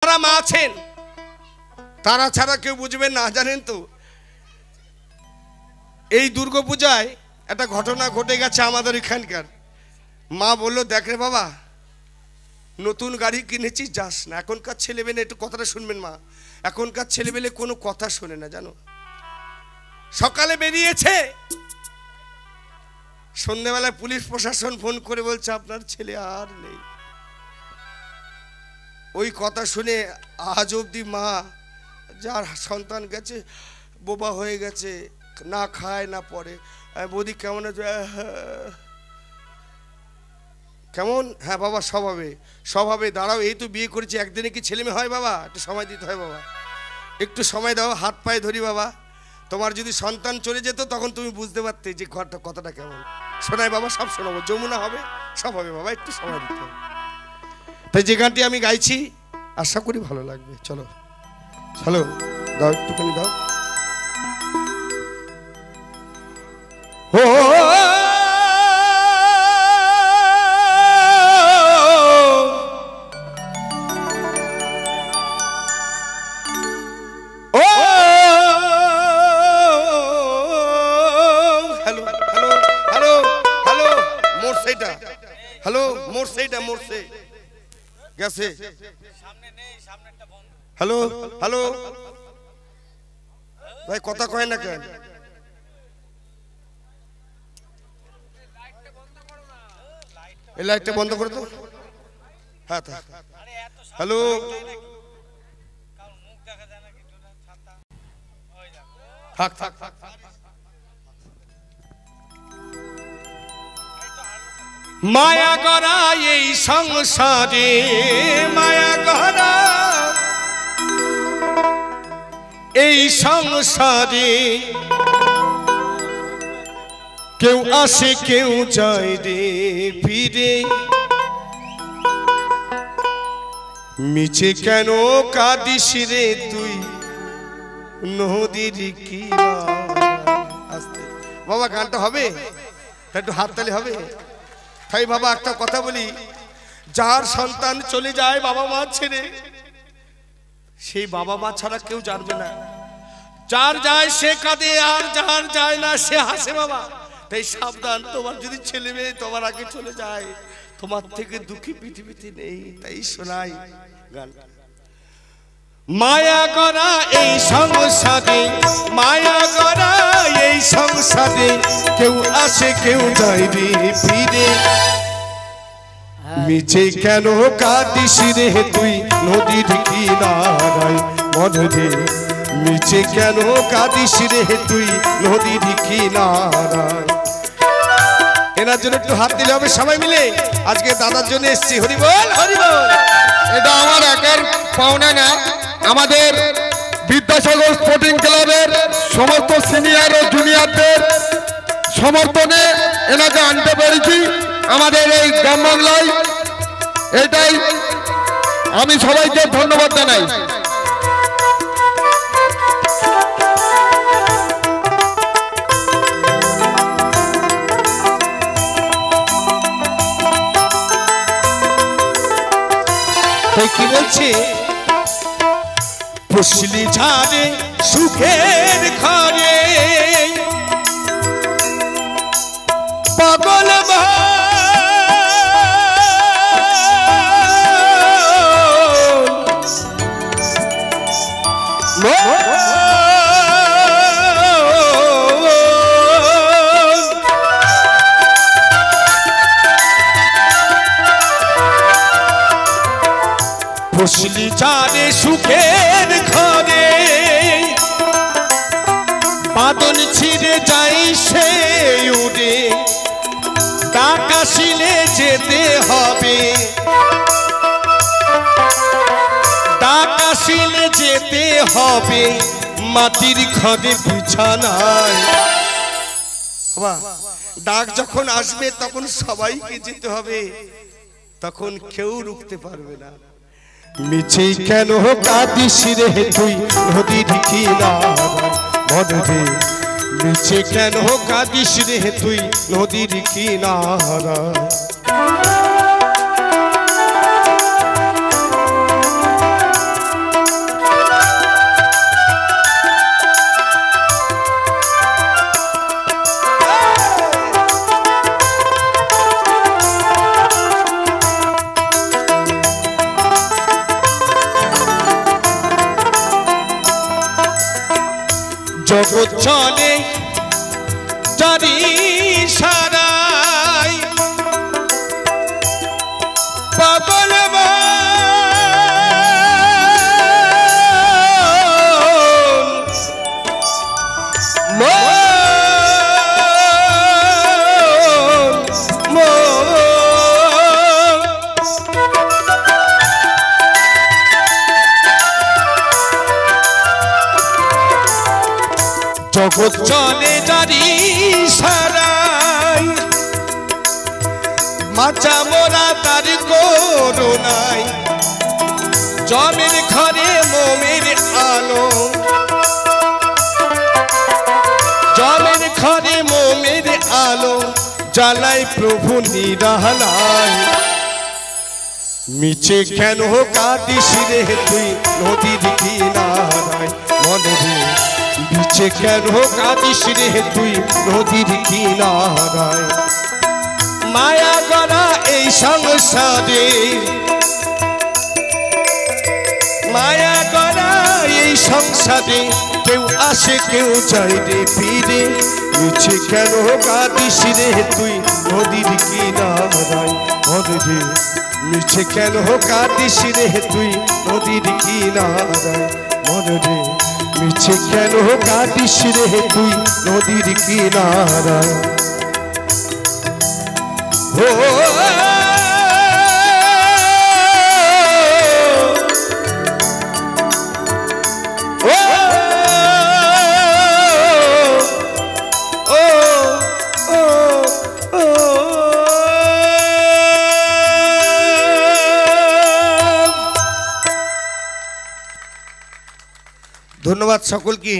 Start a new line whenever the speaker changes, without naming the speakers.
যারা মা আছেন তারা ছাড়া কেউ বুঝবেন না, জানেন তো। এই দুর্গাপূজায় একটা ঘটনা ঘটে গেছে আমাদের এখানকার। মা বললো, দেখ রে বাবা, নতুন গাড়ি কিনেছি, যাস না। এখনকার ছেলেমেলে, একটু কথাটা শুনবেন মা, এখনকার ছেলেমেলে কোনো কথা শোনে না, জানো। সকালে বেরিয়েছে, সন্ধ্যেবেলায় পুলিশ প্রশাসন ফোন করে বলছে আপনার ছেলে আর নেই। ওই কথা শুনে আজ অবধি মা, যার সন্তান গেছে, বোবা হয়ে গেছে, না খায় না পড়ে। বৌদি কেমন আছে? কেমন? হ্যাঁ বাবা, স্বভাবে স্বভাবে। দাঁড়াও, এই তো বিয়ে করেছি, একদিনে কি ছেলে মেয়ে হয় বাবা? একটু সময় দিতে হয় বাবা, একটু সময় দাও, হাত পায়ে ধরি বাবা। তোমার যদি সন্তান চলে যেত তখন তুমি বুঝতে পারতে যে ঘরটা কতটা কেমন। শোনায় বাবা, সব শোনাবো, যমুনা হবে, সব হবে বাবা, একটু সময় দিতে হবে। তাই যে গানটি আমি গাইছি আশা করি ভালো লাগবে। চলো চলো, দাও একটুখানি দাও। ও হ্যালো, মোরসেটা মোরসে গেছে। হ্যালো হ্যালো ভাই, কথা কয় না কেন? এই লাইটটা বন্ধ করে দাও। হ্যাঁ, হ্যালো, থাক থাক থাক। মায়া করা এই সংসারে, মায়া করা এই সংসারে, কেউ আসে কেউ যায় রে ফিরে। মিছে কেন কাঁদিস রে তুই নদীর কিনারে। বাবা, গানটা হবে, একটু হাততালি হবে। তাই বাবা, একটা কথা বলি, যার সন্তান চলে যায় বাবা মা ছেড়ে, সেই বাবা মা ছাড়া কেউ জানবে না। যার যায় সে কাঁদে, আর যার যায় না সে হাসে বাবা। তাই সাবধান, তোমার যদি ছেলে মেয়ে তোমার আগে চলে যায়, তোমার থেকে দুঃখী পৃথিবীতে নেই। তাই শোনাই গান। মায়া করা এই সংসারে, মায়া করা এই সংসারে, কেউ আসে কেউ যায় রে ফিরে। মিছে কেন কাঁদিস রে তুই নদীর কিনারায় মনে রে। মিছে কেন কাঁদিস রে তুই নদীর কিনারায়। এনার জন্য একটু হাত দিলে হবে সবাই মিলে। আজকে দাদার জন্য এসছি। হরি বল হরি বল।
এটা আমার একার পাওনা না, আমাদের বিদ্যাসাগর স্পোর্টিং ক্লাবের সমস্ত সিনিয়র ও জুনিয়রদের সমর্থনে এনাকে আনতে পেরেছি আমাদের এই গ্রাম বাংলায়। এটাই আমি সবাইকে ধন্যবাদ জানাই।
কি বলছে? পুষলি ঝাড়ে সুখের ঘরে, পাগল পুষলি ঝাড়ে সুখের ঘরে, বাদল ছিঁড়ে যাই সে উড়ে, ডাকাশিলে যেতে হবে, ডাকাশিলে যেতে হবে, মাটির ঘরে বিছানায়। ডাক যখন আসবে তখন সবাইকে যেতে হবে, তখন কেউ রুখতে পারবে না। মিছে কেন কাঁদিস রে তুই নদীর কিনারায় মনে রে। মিছে কেন কাঁদিস রে তুই নদীর কিনারায়। জগৎ চলে জারি সারাই পাগল জগৎ চলে জারি সারাই মাচা মোরা তার করুণায় জমের ঘরে মোমের আলো জমের ঘরে মোমের আলো জ্বালাই প্রভু নিরালায় মিছে কেন কাঁদিস রে তুই নদীর কিনারায় মনে রে মিছে কেন কাঁদিস রে তুই নদীর কিনারায় মায়া গড়া এই সংসারে মায়া গড়া এই সংসারে কেউ আসে কেউ যায় রে ফিরে মিছে কেন কাঁদিস রে তুই নদীর কিনারায় মনে রে মিছে কেন কাঁদিস রে তুই নদীর কিনারায় মনে রে মিছে কেন কাঁদিস রে তুই নদীর কিনারায় ও ধন্যবাদ সকলকে।